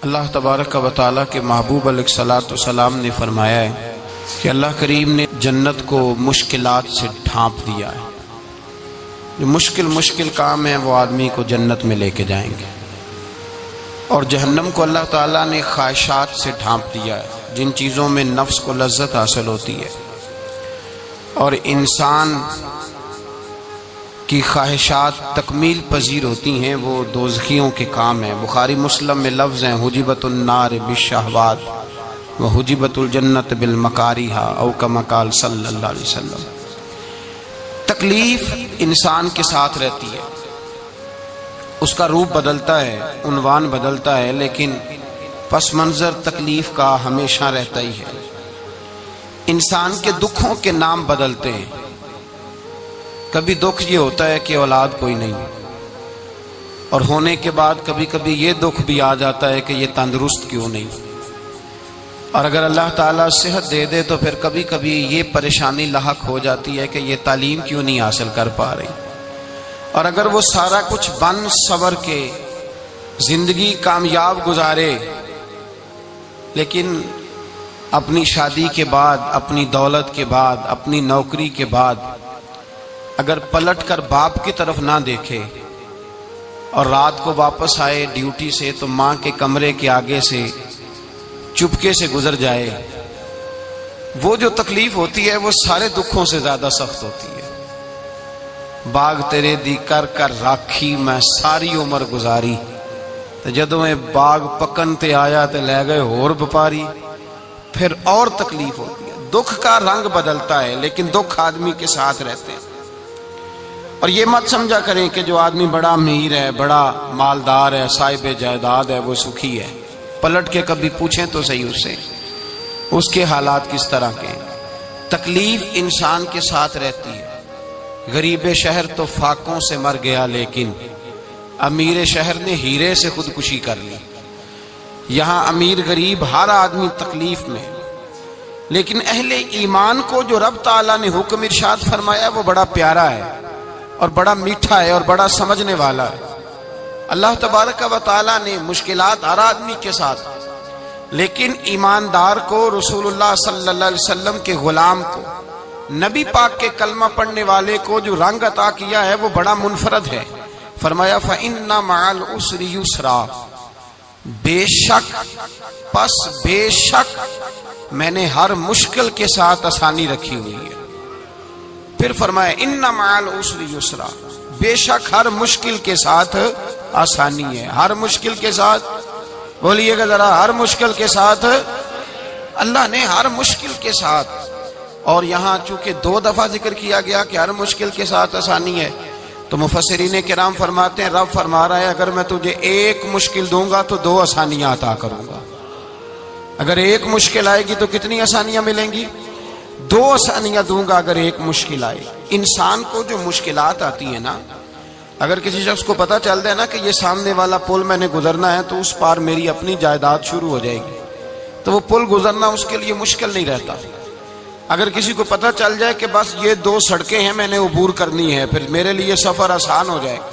اللہ تبارک و تعالیٰ کے محبوب علیہ الصلوۃ والسلام نے فرمایا ہے کہ اللہ کریم نے جنت کو مشکلات سے ڈھانپ دیا ہے۔ جو مشکل کام ہیں وہ آدمی کو جنت میں لے کے جائیں گے، اور جہنم کو اللہ تعالیٰ نے خواہشات سے ڈھانپ دیا ہے، جن چیزوں میں نفس کو لذت حاصل ہوتی ہے، اور انسان کی خواہشات تکمیل پذیر ہوتی ہیں، وہ دوزخیوں کے کام ہیں۔ بخاری مسلم میں لفظ ہیں حجبت النار بالشہوات وحجبت الجنت بالمکارہ، او کما قال صلی اللہ علیہ وسلم۔ تکلیف انسان کے ساتھ رہتی ہے، اس کا روپ بدلتا ہے، عنوان بدلتا ہے، لیکن پس منظر تکلیف کا ہمیشہ رہتا ہی ہے۔ انسان کے دکھوں کے نام بدلتے ہیں۔ کبھی دکھ یہ ہوتا ہے کہ اولاد کوئی نہیں، اور ہونے کے بعد کبھی کبھی یہ دکھ بھی آ جاتا ہے کہ یہ تندرست کیوں نہیں، اور اگر اللہ تعالیٰ صحت دے دے تو پھر کبھی کبھی یہ پریشانی لاحق ہو جاتی ہے کہ یہ تعلیم کیوں نہیں حاصل کر پا رہی، اور اگر وہ سارا کچھ بن سور کے زندگی کامیاب گزارے، لیکن اپنی شادی کے بعد، اپنی دولت کے بعد، اپنی نوکری کے بعد اگر پلٹ کر باپ کی طرف نہ دیکھے اور رات کو واپس آئے ڈیوٹی سے تو ماں کے کمرے کے آگے سے چپکے سے گزر جائے، وہ جو تکلیف ہوتی ہے وہ سارے دکھوں سے زیادہ سخت ہوتی ہے۔ باغ تیرے دی کر کر راکھی میں ساری عمر گزاری، تو جدوں میں باغ پکن تے آیا تے لے گئے ہور بپاری، پھر اور تکلیف ہوتی ہے۔ دکھ کا رنگ بدلتا ہے، لیکن دکھ آدمی کے ساتھ رہتے ہیں۔ اور یہ مت سمجھا کریں کہ جو آدمی بڑا امیر ہے، بڑا مالدار ہے، صاحب جائیداد ہے، وہ سکھی ہے۔ پلٹ کے کبھی پوچھیں تو صحیح اس سے، اس کے حالات کس طرح کے ہیں۔ تکلیف انسان کے ساتھ رہتی ہے۔ غریب شہر تو فاقوں سے مر گیا، لیکن امیر شہر نے ہیرے سے خودکشی کر لی۔ یہاں امیر غریب ہر آدمی تکلیف میں، لیکن اہل ایمان کو جو رب تعالیٰ نے حکم ارشاد فرمایا وہ بڑا پیارا ہے، اور بڑا میٹھا ہے، اور بڑا سمجھنے والا ہے۔ اللہ تبارک و تعالیٰ نے مشکلات ہر آدمی کے ساتھ، لیکن ایماندار کو، رسول اللہ صلی اللہ علیہ وسلم کے غلام کو، نبی پاک کے کلمہ پڑھنے والے کو جو رنگ عطا کیا ہے وہ بڑا منفرد ہے۔ فرمایا فَإِنَّ مَعَ الْعُسْرِ يُسْرًا، بے شک میں نے ہر مشکل کے ساتھ آسانی رکھی ہوئی ہے۔ پھر فرمایا اِنَّ مَعَ الْعُسْرِ يُسْرًا، بے شک ہر مشکل کے ساتھ آسانی ہے۔ ہر مشکل کے ساتھ بولیے گا ذرا، ہر مشکل کے ساتھ، اللہ نے ہر مشکل کے ساتھ، اور یہاں چونکہ 2 دفعہ ذکر کیا گیا کہ ہر مشکل کے ساتھ آسانی ہے، تو مفسرین کرام فرماتے ہیں رب فرما رہا ہے اگر میں تجھے ایک مشکل دوں گا تو 2 آسانیاں عطا کروں گا۔ اگر ایک مشکل آئے گی تو کتنی آسانیاں ملیں گی؟ 2 آسانیاں دوں گا اگر ایک مشکل آئے۔ انسان کو جو مشکلات آتی ہیں نا، اگر کسی شخص کو پتہ چل جائے نا کہ یہ سامنے والا پل میں نے گزرنا ہے تو اس پار میری اپنی جائیداد شروع ہو جائے گی، تو وہ پل گزرنا اس کے لیے مشکل نہیں رہتا۔ اگر کسی کو پتہ چل جائے کہ بس یہ 2 سڑکیں ہیں میں نے عبور کرنی ہے، پھر میرے لیے سفر آسان ہو جائے گا،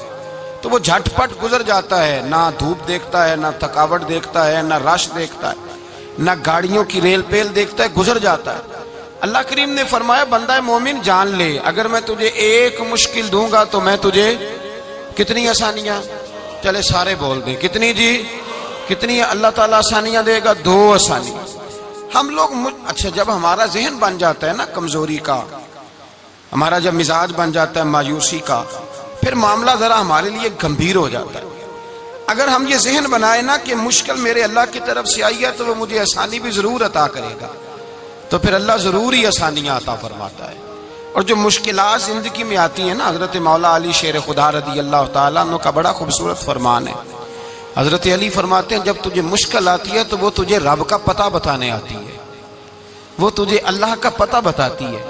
تو وہ جھٹ پٹ گزر جاتا ہے، نہ دھوپ دیکھتا ہے، نہ تھکاوٹ دیکھتا ہے، نہ رش دیکھتا ہے، نہ گاڑیوں کی ریل پیل دیکھتا ہے، گزر جاتا ہے۔ اللہ کریم نے فرمایا بندہ مومن جان لے اگر میں تجھے ایک مشکل دوں گا تو میں تجھے کتنی آسانیاں، چلے سارے بول دیں کتنی جی، کتنی اللہ تعالیٰ آسانیاں دے گا؟ 2 آسانیاں۔ ہم لوگ اچھا جب ہمارا ذہن بن جاتا ہے نا کمزوری کا، ہمارا جب مزاج بن جاتا ہے مایوسی کا، پھر معاملہ ذرا ہمارے لیے گمبھیر ہو جاتا ہے۔ اگر ہم یہ ذہن بنائے نا کہ مشکل میرے اللہ کی طرف سے آئی ہے تو وہ مجھے آسانی بھی ضرور عطا کرے گا، تو پھر اللہ ضرور ہی آسانیاں عطا فرماتا ہے۔ اور جو مشکلات زندگی میں آتی ہیں نا، حضرت مولا علی شیر خدا رضی اللہ تعالیٰ عنہ کا بڑا خوبصورت فرمان ہے۔ حضرت علی فرماتے ہیں جب تجھے مشکل آتی ہے تو وہ تجھے رب کا پتہ بتانے آتی ہے، وہ تجھے اللہ کا پتہ بتاتی ہے۔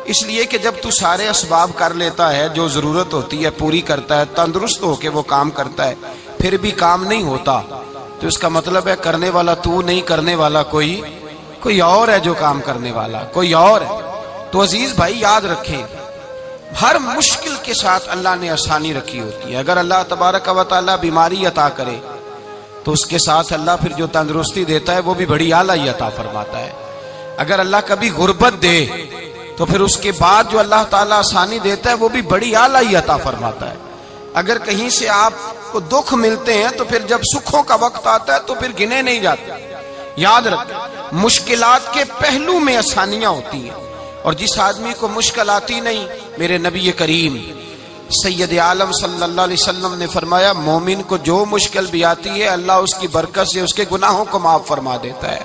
اس لیے کہ جب تو سارے اسباب کر لیتا ہے، جو ضرورت ہوتی ہے پوری کرتا ہے، تندرست ہو کے وہ کام کرتا ہے، پھر بھی کام نہیں ہوتا، تو اس کا مطلب ہے کرنے والا تو نہیں، کرنے والا کوئی اور ہے، جو کام کرنے والا کوئی اور ہے۔ تو عزیز بھائی یاد رکھیں ہر مشکل کے ساتھ اللہ نے آسانی رکھی ہوتی ہے۔ اگر اللہ تبارک و تعالیٰ بیماری عطا کرے تو اس کے ساتھ اللہ پھر جو تندرستی دیتا ہے وہ بھی بڑی اعلیٰ ہی عطا فرماتا ہے۔ اگر اللہ کبھی غربت دے تو پھر اس کے بعد جو اللہ تعالیٰ آسانی دیتا ہے وہ بھی بڑی اعلیٰ ہی عطا فرماتا ہے۔ اگر کہیں سے آپ کو دکھ ملتے ہیں تو پھر جب سکھوں کا وقت آتا ہے تو پھر گنے نہیں جاتے۔ یاد رکھیں، مشکلات کے پہلو میں آسانیاں ہوتی ہیں، اور جس آدمی کو مشکل آتی نہیں، میرے نبی کریم سید عالم صلی اللہ علیہ وسلم نے فرمایا مومن کو جو مشکل بھی آتی ہے اللہ اس کی برکت سے اس کے گناہوں کو معاف فرما دیتا ہے،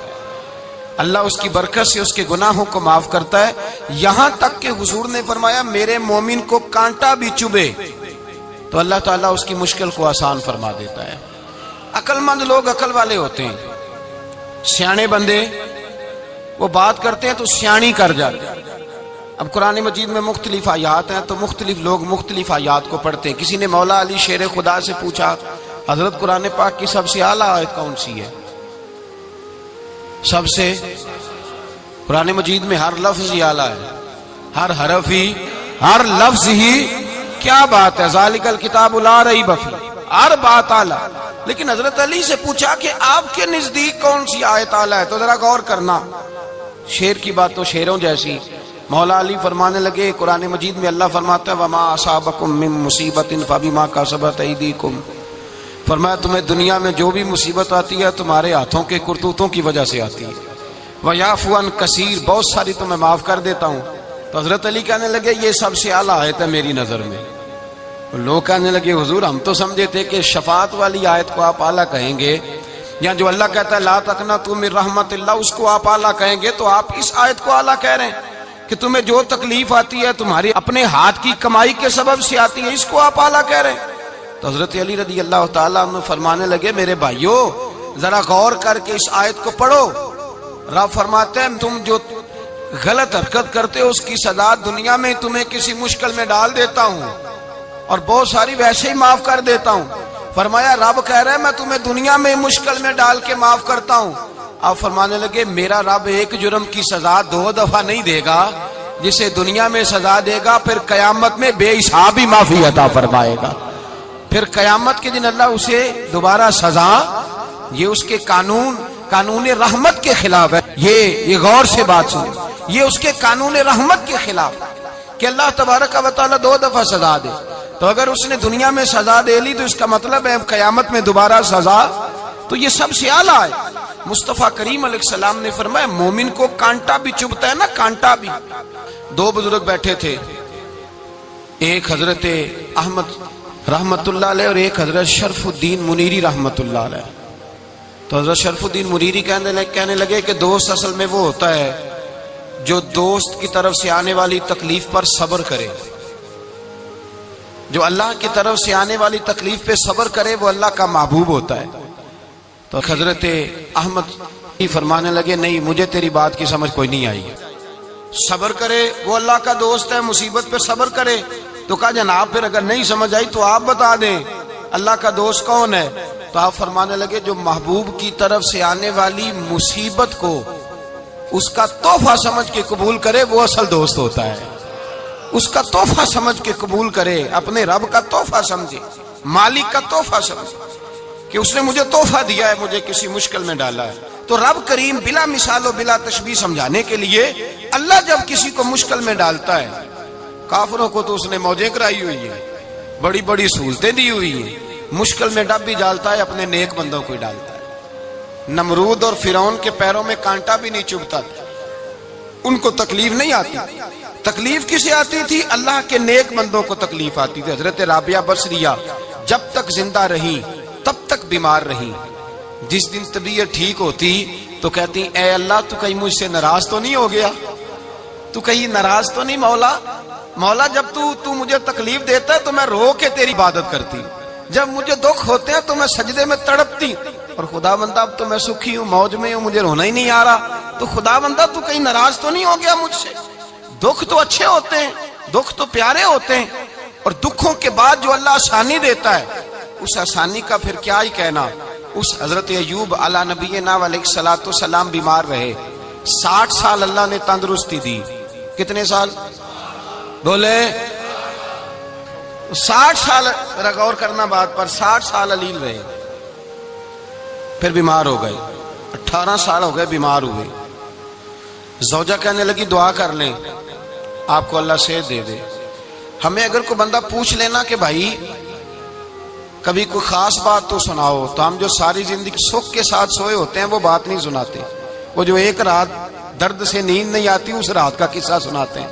اللہ اس کی برکت سے اس کے گناہوں کو معاف کرتا ہے۔ یہاں تک کہ حضور نے فرمایا میرے مومن کو کانٹا بھی چبھے تو اللہ تعالیٰ اس کی مشکل کو آسان فرما دیتا ہے۔ عقل مند لوگ عقل والے ہوتے ہیں، سیانے بندے وہ بات کرتے ہیں تو سیانی کر جاتے ہیں۔ اب قرآن مجید میں مختلف آیات ہیں تو مختلف لوگ مختلف آیات کو پڑھتے ہیں۔ کسی نے مولا علی شیر خدا سے پوچھا حضرت قرآن پاک کی سب سے اعلیٰ آیت کون سی ہے؟ سب سے قرآن مجید میں ہر لفظ ہی اعلیٰ ہے، ہر حرف ہی، ہر لفظ ہی، کیا بات ہے، ذالک الکتاب لا ریب فیہ، ہر بات اعلیٰ۔ لیکن حضرت علی سے پوچھا کہ آپ کے نزدیک کون سی آیت اعلیٰ ہے، تو ذرا غور کرنا، شیر کی بات تو شیروں جیسی۔ مولا علی فرمانے لگے قرآن مجید میں اللہ فرماتا ہے وما اصابکم من مصیبت فبما کسبت ایدیکم، فرمایا تمہیں دنیا میں جو بھی مصیبت آتی ہے تمہارے ہاتھوں کے کرتوتوں کی وجہ سے آتی ہے، ویعفو عن کثیر، بہت ساری تو میں معاف کر دیتا ہوں۔ تو حضرت علی کہنے لگے یہ سب سے اعلیٰ آیت ہے میری نظر میں۔ لوگ کہنے لگے حضور ہم تو سمجھے تھے کہ شفاعت والی آیت کو آپ اعلیٰ کہیں گے، یا جو اللہ کہتا ہے لا تقنطوا من رحمت اللہ اس کو آپ اعلیٰ کہیں گے، تو آپ اس آیت کو اعلیٰ کہہ رہے ہیں کہ تمہیں جو تکلیف آتی ہے تمہاری اپنے ہاتھ کی کمائی کے سبب سے آتی ہے، اس کو آپ اعلیٰ کہہ رہے ہیں۔ تو حضرت علی رضی اللہ تعالیٰ عنہ فرمانے لگے میرے بھائیو ذرا غور کر کے اس آیت کو پڑھو۔ رب فرماتے ہیں تم جو غلط حرکت کرتے ہو اس کی سزا دنیا میں تمہیں کسی مشکل میں ڈال دیتا ہوں اور بہت ساری ویسے ہی معاف کر دیتا ہوں۔ فرمایا رب کہہ رہا ہے میں تمہیں دنیا میں مشکل میں ڈال کے معاف کرتا ہوں۔ آپ فرمانے لگے میرا رب ایک جرم کی سزا 2 دفعہ نہیں دے گا، جسے دنیا میں سزا دے گا پھر قیامت میں بے حساب ہی معافی عطا فرمائے گا۔ پھر قیامت کے دن اللہ اسے دوبارہ سزا، یہ اس کے قانون رحمت کے خلاف ہے۔ یہ غور سے بات سنیں، یہ اس کے قانون رحمت کے خلاف کہ اللہ تبارک و تعالیٰ 2 دفعہ سزا دے۔ تو اگر اس نے دنیا میں سزا دے لی تو اس کا مطلب ہے قیامت میں دوبارہ سزا، تو یہ سب سے اعلیٰ ہے۔ مصطفیٰ کریم علیہ السلام نے فرمایا مومن کو کانٹا بھی چبھتا ہے نا، کانٹا بھی۔ 2 بزرگ بیٹھے تھے، ایک حضرت احمد رحمت اللہ علیہ اور ایک حضرت شرف الدین منیری رحمت اللہ علیہ۔ تو حضرت شرف الدین منیری کہنے لگے کہ دوست اصل میں وہ ہوتا ہے جو دوست کی طرف سے آنے والی تکلیف پر صبر کرے، جو اللہ کی طرف سے آنے والی تکلیف پہ صبر کرے وہ اللہ کا محبوب ہوتا ہے۔ تو حضرت احمد فرمانے لگے نہیں مجھے تیری بات کی سمجھ کوئی نہیں آئی، صبر کرے وہ اللہ کا دوست ہے، مصیبت پہ صبر کرے۔ تو کہا جناب پھر اگر نہیں سمجھ آئی تو آپ بتا دیں اللہ کا دوست کون ہے؟ تو آپ فرمانے لگے جو محبوب کی طرف سے آنے والی مصیبت کو اس کا تحفہ سمجھ کے قبول کرے وہ اصل دوست ہوتا ہے۔ اس کا تحفہ سمجھ کے قبول کرے، اپنے رب کا تحفہ سمجھے، مالک کا تحفہ سمجھے کہ اس نے مجھے تحفہ دیا ہے، مجھے کسی مشکل میں ڈالا ہے۔ تو رب کریم بلا مثال و بلا تشبیہ سمجھانے کے لیے اللہ جب کسی کو مشکل میں ڈالتا ہے، کافروں کو تو اس نے موجیں کرائی ہوئی ہے، بڑی بڑی سہولتیں دی ہوئی ہیں، مشکل میں ڈب بھی ڈالتا ہے اپنے نیک بندوں کو ہی ڈالتا ہے۔ نمرود اور فرعون کے پیروں میں کانٹا بھی نہیں چبھتا تھا، ان کو تکلیف نہیں آتی۔ تکلیف کسے آتی تھی؟ اللہ کے نیک بندوں کو تکلیف آتی تھی۔ حضرت رابعہ بصریہ جب تک زندہ رہی تب تک بیمار رہی، جس دن طبیعت ٹھیک ہوتی تو کہتی اے اللہ تو کہیں مجھ سے ناراض تو نہیں ہو گیا، تو کہیں ناراض تو نہیں مولا جب تو مجھے تکلیف دیتا ہے تو میں رو کے تیری عبادت کرتی، جب مجھے دکھ ہوتے ہیں تو میں سجدے میں تڑپتی، اور خدا بندہ اب تو میں سکھی ہوں، موج میں ہوں، مجھے رونا ہی نہیں آ رہا، تو خدا بندہ تو کہیں ناراض تو نہیں ہو گیا مجھ سے؟ دکھ تو اچھے ہوتے ہیں، دکھ تو پیارے ہوتے ہیں، اور دکھوں کے بعد جو اللہ آسانی دیتا ہے اس آسانی کا پھر کیا ہی کہنا۔ اس حضرت ایوب علی نبینا علیہ الصلوۃ والسلام بیمار رہے، 60 سال اللہ نے تندرستی دی۔ کتنے سال بولے؟ 60 سال، ذرا غور کرنا بات پر، 60 سال علیل رہے۔ پھر بیمار ہو گئے، 18 سال ہو گئے بیمار ہوئے. زوجہ کہنے لگی دعا کر لیں آپ کو اللہ صحت دے دے. ہمیں اگر کوئی بندہ پوچھ لینا کہ بھائی کبھی کوئی خاص بات تو سناؤ، تو ہم جو ساری زندگی سکھ کے ساتھ سوئے ہوتے ہیں وہ بات نہیں سناتے. وہ جو ایک رات درد سے نیند نہیں آتی اس رات کا قصہ سناتے ہیں.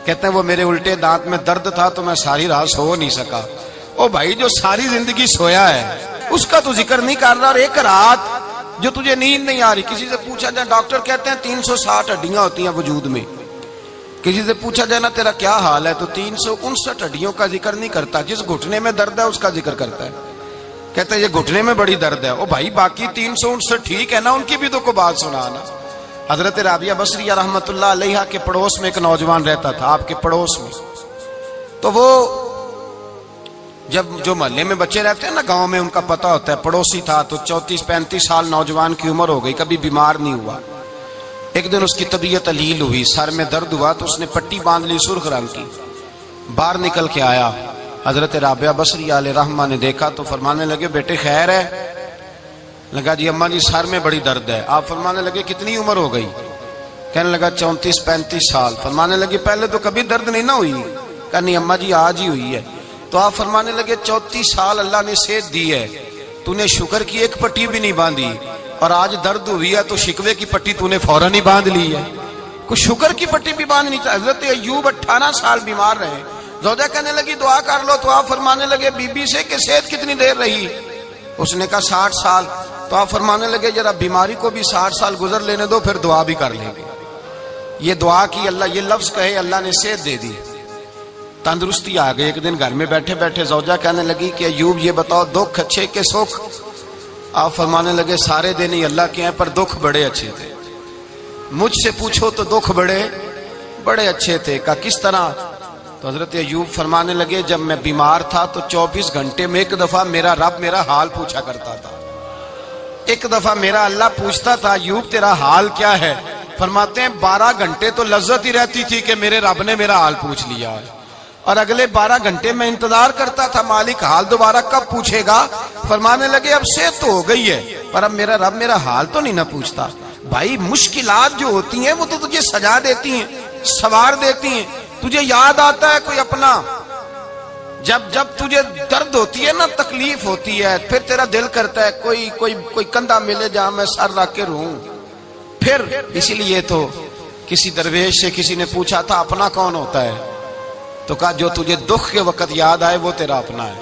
کہتے ہیں وہ میرے الٹے دانت میں درد تھا تو میں ساری رات سو نہیں سکا. او بھائی جو ساری زندگی سویا ہے اس کا تو ذکر نہیں کر رہا، اور ایک رات جو تجھے نیند نہیں آ رہی. کسی سے پوچھا جائے، ڈاکٹر کہتے ہیں 360 ہڈیاں ہوتی ہیں وجود میں. کسی سے پوچھا جائے نا تیرا کیا حال ہے، تو 359 ہڈیوں کا ذکر نہیں کرتا. جس گھٹنے میں درد ہے اس کا ذکر کرتا ہے. کہتا ہے یہ گھٹنے میں بڑی درد ہے. او بھائی باقی 359 ٹھیک ہے نا، ان کی بھی تو کوئی بات سنانا. حضرت رابعہ بصریہ رحمت اللہ علیہ کے پڑوس میں ایک نوجوان رہتا تھا، آپ کے پڑوس میں. تو وہ جب جو محلے میں بچے رہتے ہیں نا گاؤں میں، ان کا پتہ ہوتا ہے. پڑوسی تھا تو 34-35 سال نوجوان کی عمر ہو گئی، کبھی بیمار نہیں ہوا. ایک دن اس کی طبیعت علیل ہوئی، سر میں درد ہوا تو اس نے پٹی باندھ لی سرخ رنگ کی. باہر نکل کے آیا، حضرت رابعہ بصریہ علیہ رحمہ نے دیکھا تو فرمانے لگے بیٹے خیر ہے؟ لگا جی اماں جی سر میں بڑی درد ہے. آپ فرمانے لگے کتنی عمر ہو گئی؟ کہنے لگا 34-35 سال. فرمانے لگے پہلے تو کبھی درد نہیں نہ ہوئی؟ کہا نہیں اماں جی آج ہی ہوئی ہے. تو آپ فرمانے لگے 34 سال اللہ نے صحت دی ہے، تو نے شکر کی ایک پٹی بھی نہیں باندھی، اور آج درد ہوئی ہے تو شکوے کی پٹی تو نے فوراً ہی باندھ لی ہے. کوئی شکر کی پٹی بھی باندھنی چاہیے. حضرت ایوب 18 سال بیمار رہے. زوجہ کہنے لگی دعا کر لو. تو آپ فرمانے لگے بی بی سے کہ صحت کتنی دیر رہی؟ اس نے کہا 60 سال. تو آپ فرمانے لگے ذرا بیماری کو بھی 60 سال گزر لینے دو پھر دعا بھی کر لیں گے. یہ دعا کی، اللہ یہ لفظ کہے اللہ نے صحت دے دی، تندرستی آ گئی. ایک دن گھر میں بیٹھے بیٹھے زوجہ کہنے لگی کہ ایوب یہ بتاؤ دکھ اچھے کہ سکھ؟ آپ فرمانے لگے سارے دن ہی اللہ کے ہیں پر دکھ بڑے اچھے تھے. مجھ سے پوچھو تو دکھ بڑے اچھے تھے. کہا کس طرح؟ تو حضرت ایوب فرمانے لگے جب میں بیمار تھا تو 24 گھنٹے میں ایک دفعہ میرا رب میرا حال پوچھا کرتا تھا. ایک دفعہ میرا اللہ پوچھتا تھا ایوب تیرا حال کیا ہے؟ فرماتے ہیں 12 گھنٹے تو لذت ہی رہتی تھی کہ میرے رب نے میرا حال پوچھ لیا ہے، اور اگلے 12 گھنٹے میں انتظار کرتا تھا مالک حال دوبارہ کب پوچھے گا. فرمانے لگے اب صحت تو ہو گئی ہے پر اب میرا رب میرا حال تو نہیں نہ پوچھتا. بھائی مشکلات جو ہوتی ہیں وہ تو تجھے سجا دیتی ہیں، سوار دیتی ہیں. تجھے یاد آتا ہے کوئی اپنا، جب تجھے درد ہوتی ہے نا، تکلیف ہوتی ہے، پھر تیرا دل کرتا ہے کوئی کندھا ملے جہاں میں سر رکھ کے رہوں. پھر اسی لیے تو کسی درویش سے کسی نے پوچھا تھا اپنا کون ہوتا ہے؟ تو کہا جو تجھے دکھ کے وقت یاد آئے وہ تیرا اپنا ہے.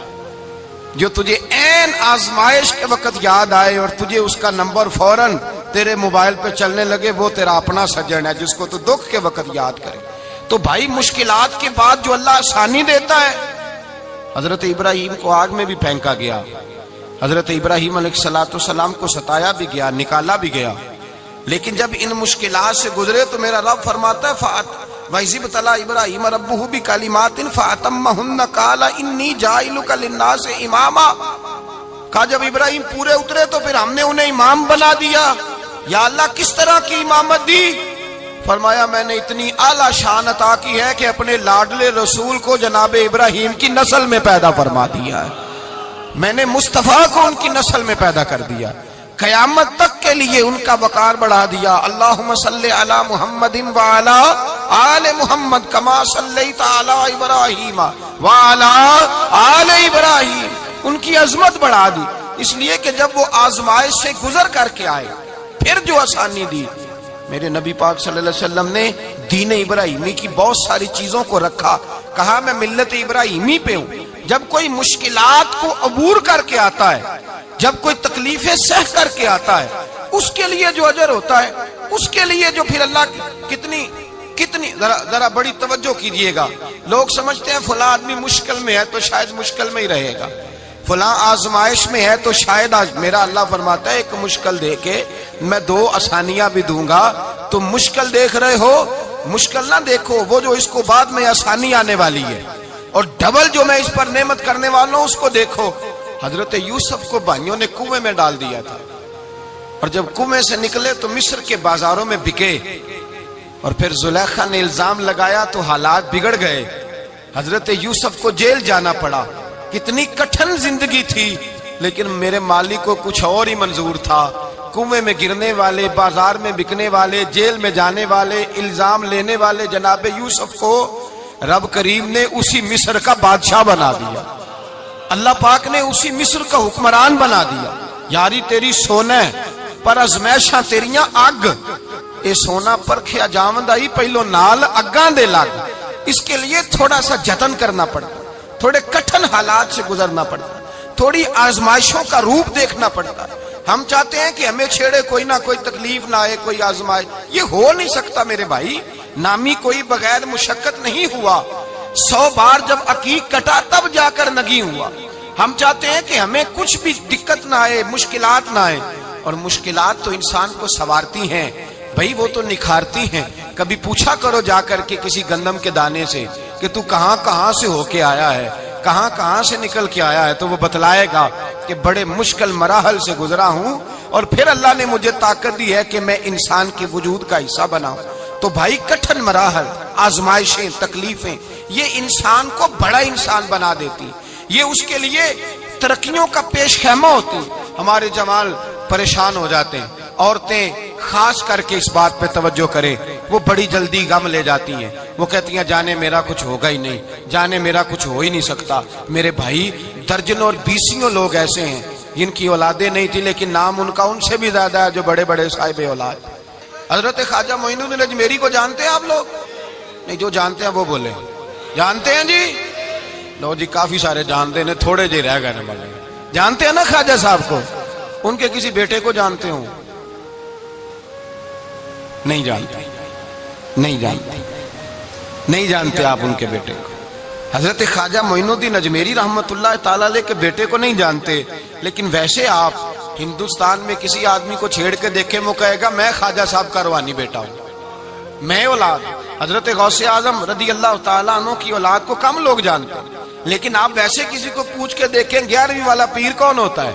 جو تجھے عین آزمائش کے وقت یاد آئے اور تجھے اس کا نمبر فوراً تیرے موبائل پہ چلنے لگے وہ تیرا اپنا سجن ہے، جس کو تو دکھ کے وقت یاد کرے. تو بھائی مشکلات کے بعد جو اللہ آسانی دیتا ہے. حضرت ابراہیم کو آگ میں بھی پھینکا گیا، حضرت ابراہیم علیہ السلام کو ستایا بھی گیا، نکالا بھی گیا، لیکن جب ان مشکلات سے گزرے تو میرا رب فرماتا ہے وَإِذِ ابْتَلَىٰ إِبْرَاهِيمَ رَبُّهُ بِكَلِمَاتٍ فَأَتَمَّهُنَّ قَالَ إِنِّي جَاعِلُكَ لِلنَّاسِ إِمَامًا. کہا جب ابراہیم پورے اترے تو پھر ہم نے انہیں امام بنا دیا. یا اللہ کس طرح کی امامت دی؟ فرمایا میں نے اتنی اعلیٰ شان عطا کی ہے کہ اپنے لاڈلے رسول کو جناب ابراہیم کی نسل میں پیدا فرما دیا ہے. میں نے مصطفیٰ کو ان کی نسل میں پیدا کر دیا، قیامت تک کے لیے ان کا وقار بڑھا دیا. اللہم صلی علی محمد وعلی آل محمد کما صلیت علی ابراہیم وعلی آل ابراہیم. ان کی عظمت بڑھا دی، اس لیے کہ جب وہ آزمائش سے گزر کر کے آئے پھر جو آسانی دی. میرے نبی پاک صلی اللہ علیہ وسلم نے دین ابراہیمی کی بہت ساری چیزوں کو رکھا، کہا میں ملت ابراہیمی پہ ہوں. جب کوئی مشکلات کو عبور کر کے آتا ہے، جب کوئی تکلیفیں سہ کر کے آتا ہے، اس کے لیے جو اجر ہوتا ہے، اس کے لیے جو پھر اللہ کتنی ذرا بڑی توجہ کیجئے گا. لوگ سمجھتے ہیں فلاں آدمی مشکل میں ہے تو شاید مشکل میں ہی رہے گا، فلاں آزمائش میں ہے تو شاید آج. میرا اللہ فرماتا ہے ایک مشکل دے کے میں 2 آسانیاں بھی دوں گا. تم مشکل دیکھ رہے ہو، مشکل نہ دیکھو، وہ جو اس کو بعد میں آسانی آنے والی ہے، اور ڈبل جو میں اس پر نعمت کرنے والا ہوں اس کو دیکھو. حضرت یوسف کو بھائیوں نے کنویں میں ڈال دیا تھا، اور جب کنویں سے نکلے تو مصر کے بازاروں میں بکے، اور پھر زلیخا نے الزام لگایا تو حالات بگڑ گئے. حضرت یوسف کو جیل جانا پڑا. کتنی کٹھن زندگی تھی. لیکن میرے مالک کو کچھ اور ہی منظور تھا. کنویں میں گرنے والے، بازار میں بکنے والے، جیل میں جانے والے، الزام لینے والے جناب یوسف کو رب کریم نے اسی مصر کا بادشاہ بنا دیا. اللہ پاک نے اسی مصر کا حکمران بنا دیا. یاری تیری سونا ہے پر ازمائشاں تیریاں اگ. اے سونا پرکھیا جاوند آئی پہلو نال اگاں دے لگ. اس کے لیے تھوڑا سا جتن کرنا پڑتا، تھوڑے کٹھن حالات سے گزرنا پڑتا، تھوڑی آزمائشوں کا روپ دیکھنا پڑتا. ہم چاہتے ہیں کہ ہمیں چھیڑے کوئی نہ کوئی تکلیف نہ آئے، کوئی آزمائش. یہ ہو نہیں سکتا میرے بھائی. نامی کوئی بغیر مشقت نہیں ہوا. 100 بار جب عقیق کٹا تب جا کر نگی ہوا. ہم چاہتے ہیں کہ ہمیں کچھ بھی دقت نہ آئے، مشکلات نہ آئے. اور مشکلات تو انسان کو سنوارتی ہیں بھائی، وہ تو نکھارتی ہیں. کبھی پوچھا کرو جا کر کے کسی گندم کے دانے سے کہ تو کہاں کہاں سے ہو کے آیا ہے، کہاں کہاں سے نکل کے آیا ہے، تو وہ بتلائے گا کہ بڑے مشکل مراحل سے گزرا ہوں اور پھر اللہ نے مجھے طاقت دی ہے کہ میں انسان کے وجود کا حصہ بناؤں. تو بھائی کٹھن مراحل، آزمائشیں، تکلیفیں یہ انسان کو بڑا انسان بنا دیتی. یہ اس کے لیے ترقیوں کا پیش خیمہ ہوتی. ہمارے جوان پریشان ہو جاتے ہیں. عورتیں خاص کر کے اس بات پہ توجہ کریں، وہ بڑی جلدی غم لے جاتی ہیں. وہ کہتی ہیں جانے میرا کچھ ہوگا ہی نہیں، جانے میرا کچھ ہو ہی نہیں سکتا. میرے بھائی درجنوں اور بیسیوں لوگ ایسے ہیں جن کی اولادیں نہیں تھی لیکن نام ان کا ان سے بھی زیادہ ہے جو بڑے بڑے صاحب اولاد. حضرت خواجہ معین الدین اجمیری کو جانتے ہیں آپ لوگ؟ نہیں، جو جانتے ہیں وہ بولے. جانتے ہیں جی؟ لو جی کافی سارے جانتے ہیں، تھوڑے جی رہ گئے نا. جانتے ہیں نا خواجہ صاحب کو؟ ان کے کسی بیٹے کو جانتے ہوں؟ نہیں جانتے، نہیں جانتے، نہیں جانتے آپ ان کے بیٹے کو. حضرت خواجہ معین الدین اجمیری رحمت اللہ تعالی علیہ کے بیٹے کو نہیں جانتے. لیکن ویسے آپ ہندوستان میں کسی آدمی کو چھیڑ کے دیکھیں وہ کہے گا میں خواجہ صاحب کا روحانی بیٹا ہوں، میں اولاد. حضرت غوث اعظم رضی اللہ تعالیٰ عنہ کی اولاد کو کم لوگ جانتے ہیں. لیکن آپ ویسے کسی کو پوچھ کے دیکھیں 11ویں والا پیر کون ہوتا ہے،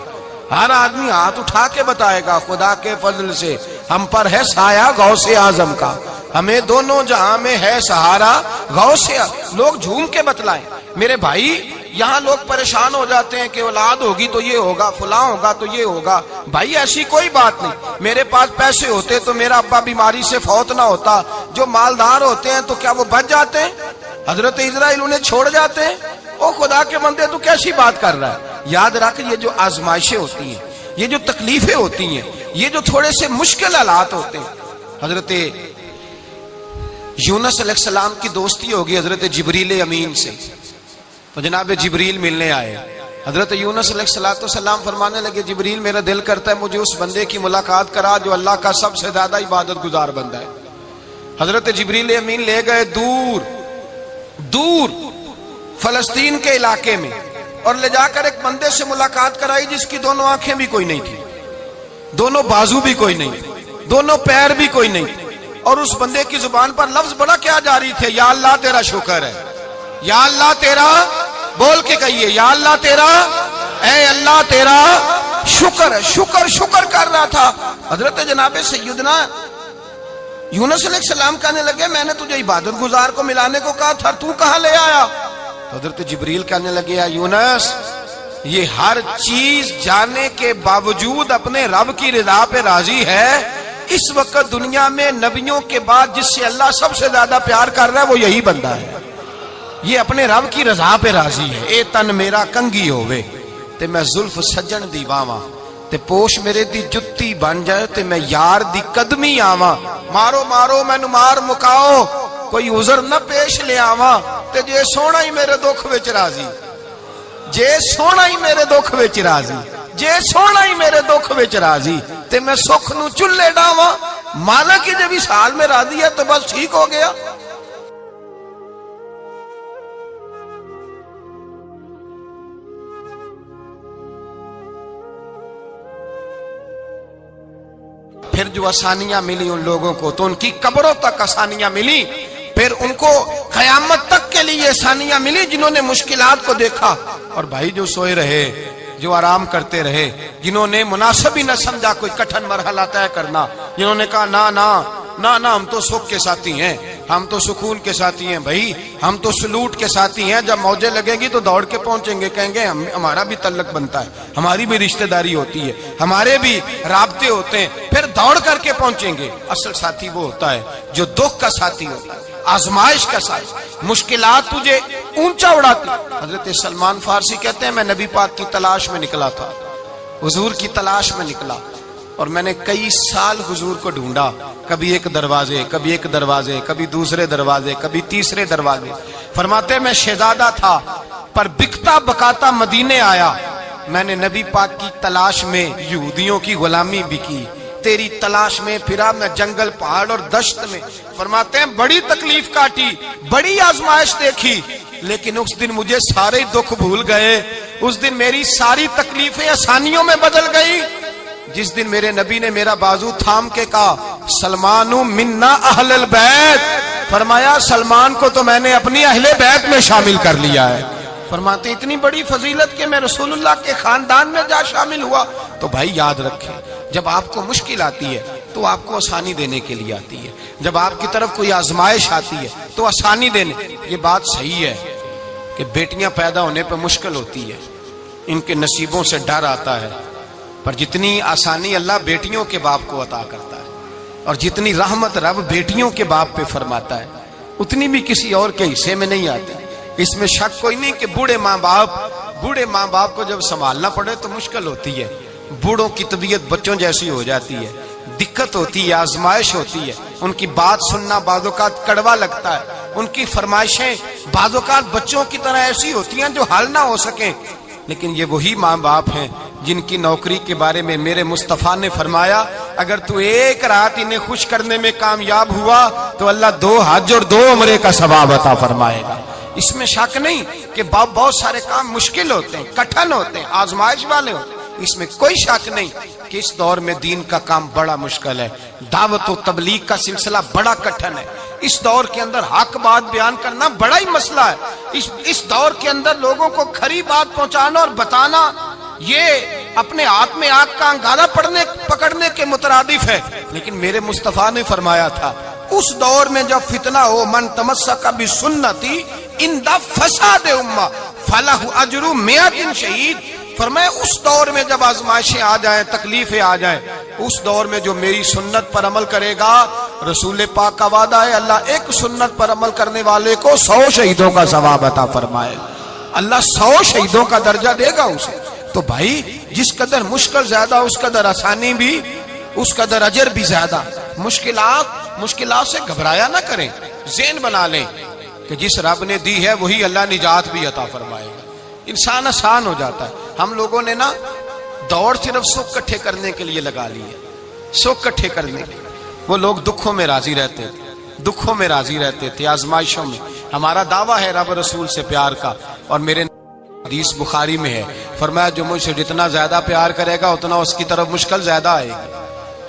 ہر آدمی ہاتھ اٹھا کے بتائے گا خدا کے فضل سے ہم پر ہے سایہ غوث اعظم کا، ہمیں دونوں جہاں میں ہے سہارا غوث. لوگ جھوم کے بتلائیں. میرے بھائی یہاں لوگ پریشان ہو جاتے ہیں کہ اولاد ہوگی تو یہ ہوگا، فلاں ہوگا تو یہ ہوگا. بھائی ایسی کوئی بات نہیں. میرے پاس پیسے ہوتے تو میرا ابا بیماری سے فوت نہ ہوتا. جو مالدار ہوتے ہیں تو کیا وہ بچ جاتے ہیں؟ حضرت اسرائیل انہیں چھوڑ جاتے ہیں؟ او خدا کے بندے تو کیسی بات کر رہا ہے. یاد رکھ یہ جو آزمائشیں ہوتی ہیں، یہ جو تکلیفیں ہوتی ہیں، یہ جو تھوڑے سے مشکل حالات ہوتے ہیں. حضرت یونس علیہ السلام کی دوستی ہوگی حضرت جبریل امین سے. تو جناب جبریل ملنے آئے. حضرت یونس علیہ السلام فرمانے لگے جبریل میرا دل کرتا ہے مجھے اس بندے کی ملاقات کرا جو اللہ کا سب سے زیادہ عبادت گزار بندہ ہے. حضرت جبریل امین لے گئے دور دور فلسطین کے علاقے میں اور لے جا کر ایک بندے سے ملاقات کرائی جس کی دونوں آنکھیں بھی کوئی نہیں تھی، دونوں بازو بھی کوئی نہیں، دونوں پیر بھی کوئی نہیں. اور اس بندے کی زبان پر لفظ بڑا کیا جاری تھے، یا اللہ تیرا شکر ہے، یا اللہ تیرا، بول کے کہیے یا اللہ تیرا، اے اللہ تیرا شکر ہے. شکر شکر کر رہا تھا. حضرت جناب سیدنا یونس علیہ السلام کہنے لگے میں نے تجھے عبادت گزار کو ملانے کو کہا تھا، تو کہاں لے آیا؟ حضرت جبریل کہنے لگے یا یونس یہ ہر چیز جانے کے باوجود اپنے رب کی رضا پہ راضی ہے. اس وقت دنیا میں نبیوں کے بعد جس سے اللہ سب سے زیادہ پیار کر رہا ہے وہ یہی بندہ ہے. یہ اپنے رب کی رضا پہ راضی ہے. اے تن میرا کنگی ہوئے تے میں زلف سجن دی واواں تے پوش میرے دی جتی بن جائے تے میں یار دی قدمی آواں. مارو مارو مینو مار مکاؤ کوئی عذر نہ پیش لے آواں تے جے سونا ہی میرے دکھ وچ راضی، جے سونا ہی میرے دکھ وچ راضی، جے سونا ہی میرے دکھ وچ راضی تے میں سکھ نو چلے ڈاواں. مالک جب اس حال میں راضی ہے تو بس ٹھیک ہو گیا. پھر جو آسانیاں ملی ان لوگوں کو تو ان کی قبروں تک آسانیاں ملی، پھر ان کو قیامت تک کے لیے آسانیاں ملی جنہوں نے مشکلات کو دیکھا. اور بھائی جو سوئے رہے، جو آرام کرتے رہے، جنہوں نے مناسب ہی نہ سمجھا کوئی کٹھن مرحلہ طے کرنا، جنہوں نے کہا نا نا نا نا ہم تو سکھ کے ساتھی ہیں، ہم تو سکون کے ساتھی ہیں بھائی، ہم تو سلوٹ کے ساتھی ہیں، جب موجیں لگے گی تو دوڑ کے پہنچیں گے، کہیں گے ہمارا بھی تعلق بنتا ہے، ہماری بھی رشتہ داری ہوتی ہے، ہمارے بھی رابطے ہوتے ہیں، پھر دوڑ کر کے پہنچیں گے۔ اصل ساتھی وہ ہوتا ہے جو دکھ کا ساتھی ہوتا ہے، آزمائش کا ساتھ، مشکلات تجھے اونچا اڑاتی۔ حضرت سلمان فارسی کہتے ہیں میں نبی پاک کی تلاش میں نکلا تھا، حضور کی تلاش میں نکلا، اور میں نے کئی سال حضور کو ڈھونڈا، کبھی ایک دروازے، کبھی ایک دروازے، کبھی دوسرے دروازے، کبھی تیسرے دروازے۔ فرماتے میں شہزادہ تھا پر بکتا بکاتا مدینے آیا، میں نے نبی پاک کی تلاش میں یہودیوں کی غلامی بھی کی، تیری تلاش میں پھرا میں جنگل پہاڑ اور دشت میں۔ فرماتے ہیں بڑی تکلیف کاٹی، بڑی آزمائش دیکھی، لیکن اس دن مجھے سارے دکھ بھول گئے، اس دن میری ساری تکلیفیں آسانیوں میں بدل گئی، جس دن میرے نبی نے میرا بازو تھام کے کہا سلمان منا اہل البیت، فرمایا سلمان کو تو میں نے اپنی اہل بیت میں شامل کر لیا ہے۔ فرماتے اتنی بڑی فضیلت کہ میں رسول اللہ کے خاندان میں جا شامل ہوا۔ تو بھائی یاد رکھیں، جب آپ کو مشکل آتی ہے تو آپ کو آسانی دینے کے لیے آتی ہے، جب آپ کی طرف کوئی آزمائش آتی ہے تو آسانی دینے۔ یہ بات صحیح ہے کہ بیٹیاں پیدا ہونے پہ مشکل ہوتی ہے، ان کے نصیبوں سے ڈر آتا ہے، پر جتنی آسانی اللہ بیٹیوں کے باپ کو عطا کرتا ہے اور جتنی رحمت رب بیٹیوں کے باپ پہ فرماتا ہے اتنی بھی کسی اور کے حصے میں نہیں آتی۔ اس میں شک کوئی نہیں کہ بوڑھے ماں باپ کو جب سنبھالنا پڑے تو مشکل ہوتی ہے، بوڑھوں کی طبیعت بچوں جیسی ہو جاتی ہے، دقت ہوتی ہے، آزمائش ہوتی ہے، ان کی بات سننا بعض اوقات کڑوا لگتا ہے، ان کی فرمائشیں بعض اوقات بچوں کی طرح ایسی ہوتی ہیں جو حل نہ ہو سکیں، لیکن یہ وہی ماں باپ ہیں جن کی نوکری کے بارے میں میرے مصطفیٰ نے فرمایا اگر تو ایک رات انہیں خوش کرنے میں کامیاب ہوا تو اللہ 2 حج اور 2 عمرے کا ثواب عطا فرمائے گا۔ اس میں شک نہیں کہ بہت سارے کام مشکل ہوتے ہیں، کٹھن ہوتے ہیں، آزمائش والے ہوتے ہیں، اس میں کوئی شک نہیں کہ اس دور میں دین کا کام بڑا مشکل ہے، دعوت و تبلیغ کا سلسلہ بڑا کٹھن ہے، اس دور کے اندر حق بات بیان کرنا بڑا ہی مسئلہ ہے، اس دور کے اندر لوگوں کو کھری بات پہنچانا اور بتانا یہ اپنے ہاتھ میں آگ کا انگارہ پکڑنے کے مترادف ہے۔ لیکن میرے مصطفیٰ نے فرمایا تھا اس دور میں جب فتنہ ہو من تمسک بسنتی اندہ فساد امہ فلہ اجر 100 شہید، فرمایا اس دور میں جب آزمائشیں آ جائیں، تکلیفیں آ جائیں، اس دور میں جو میری سنت پر عمل کرے گا، رسول پاک کا وعدہ ہے اللہ ایک سنت پر عمل کرنے والے کو 100 شہیدوں کا ثواب عطا فرمائے، اللہ 100 شہیدوں کا درجہ دے گا اسے۔ تو بھائی جس قدر مشکل زیادہ اس قدر آسانی بھی، اس قدر اجر بھی زیادہ۔ مشکلات سے گھبرایا نہ کریں، ذہن بنا لیں کہ جس رب نے دی ہے وہی اللہ نجات بھی عطا فرمائے گا، انسان آسان ہو جاتا ہے۔ ہم لوگوں نے نا دوڑ صرف سکھ کٹھے کرنے کے لیے لگا لی ہے، سکھ کٹھے کرنے کے لیے۔ وہ لوگ دکھوں میں راضی رہتے تھے، آزمائشوں میں۔ ہمارا دعویٰ ہے رب رسول سے پیار کا، اور میرے حدیث بخاری میں ہے فرمایا جو مجھ سے جتنا زیادہ پیار کرے گا اتنا اس کی طرف مشکل زیادہ آئے گی۔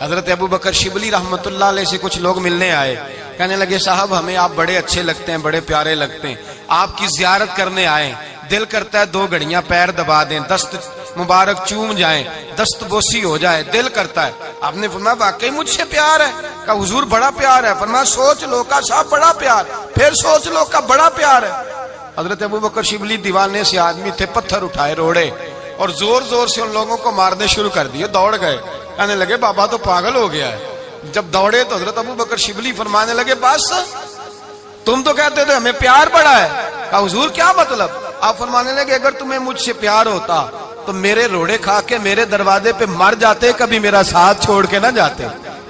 حضرت ابو بکر شبلی رحمت اللہ علیہ سے کچھ لوگ ملنے آئے، کہنے لگے صاحب ہمیں آپ بڑے اچھے لگتے ہیں، بڑے پیارے لگتے ہیں، آپ کی زیارت کرنے آئے، دل کرتا ہے 2 گھڑیاں پیر دبا دیں، دست مبارک چوم جائیں، دست بوسی ہو جائے، دل کرتا ہے۔ آپ نے فرمایا واقعی مجھ سے پیار ہے؟ کہا حضور بڑا پیار ہے۔ فرمایا سوچ لو کا صاحب بڑا پیار، پھر سوچ لو کا بڑا پیار ہے۔ حضرت ابو بکر شبلی دیوانے سے آدمی تھے، پتھر اٹھائے روڑے اور زور زور سے ان لوگوں کو مارنے شروع کر دیے، دوڑ گئے، کہنے لگے بابا تو پاگل ہو گیا ہے۔ جب دوڑے تو حضرت ابو بکر شبلی فرمانے لگے بس تم تو کہتے تھے ہمیں پیار بڑا ہے۔ کہا حضور کیا مطلب؟ آپ فرمانے لگے اگر تمہیں مجھ سے پیار ہوتا تو میرے روڑے کھا کے میرے دروازے پہ مر جاتے، کبھی میرا ساتھ چھوڑ کے نہ جاتے۔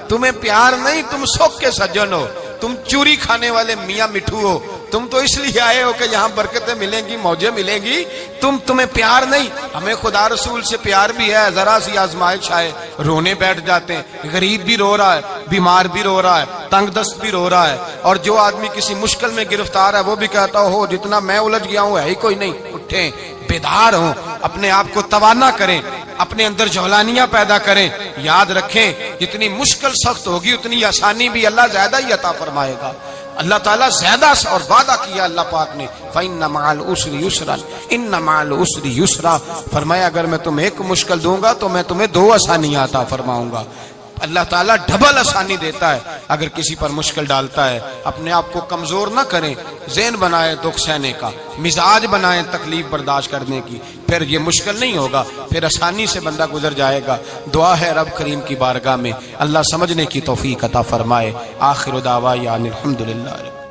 تمہیں پیار نہیں، تم سکھ کے سجن ہو، تم چوری کھانے والے میاں مٹھو ہو، تم تو اس لیے آئے ہو کہ یہاں برکتیں ملیں گی، موجیں ملیں گی، تمہیں پیار نہیں۔ ہمیں خدا رسول سے پیار بھی ہے، ذرا سی آزمائش آئے رونے بیٹھ جاتے ہیں، غریب بھی رو رہا ہے، بیمار بھی رو رہا ہے، تنگ دست بھی رو رہا ہے، اور جو آدمی کسی مشکل میں گرفتار ہے وہ بھی کہتا ہو جتنا میں الجھ گیا ہوں ہے ہی کوئی نہیں۔ اٹھیں، بیدار ہوں، اپنے آپ کو توانا کریں، اپنے اندر جولانیاں پیدا کریں۔ یاد رکھیں جتنی مشکل سخت ہوگی اتنی آسانی بھی اللہ زیادہ ہی عطا فرمائے گا۔ اللہ تعالیٰ زیادہ اور وعدہ کیا اللہ پاک نے فَإِنَّ مَعَ الْعُسْرِ يُسْرًا إِنَّ مَعَ الْعُسْرِ يُسْرًا، فرمایا اگر میں تمہیں ایک مشکل دوں گا تو میں تمہیں 2 آسانیاں عطا فرماؤں گا۔ اللہ تعالیٰ ڈبل آسانی دیتا ہے اگر کسی پر مشکل ڈالتا ہے. اپنے آپ کو کمزور نہ کریں، ذہن بنائے دکھ سہنے کا، مزاج بنائیں تکلیف برداشت کرنے کی، پھر یہ مشکل نہیں ہوگا، پھر آسانی سے بندہ گزر جائے گا. دعا ہے رب کریم کی بارگاہ میں اللہ سمجھنے کی توفیق عطا فرمائے. آخر دعوانا الحمدللہ.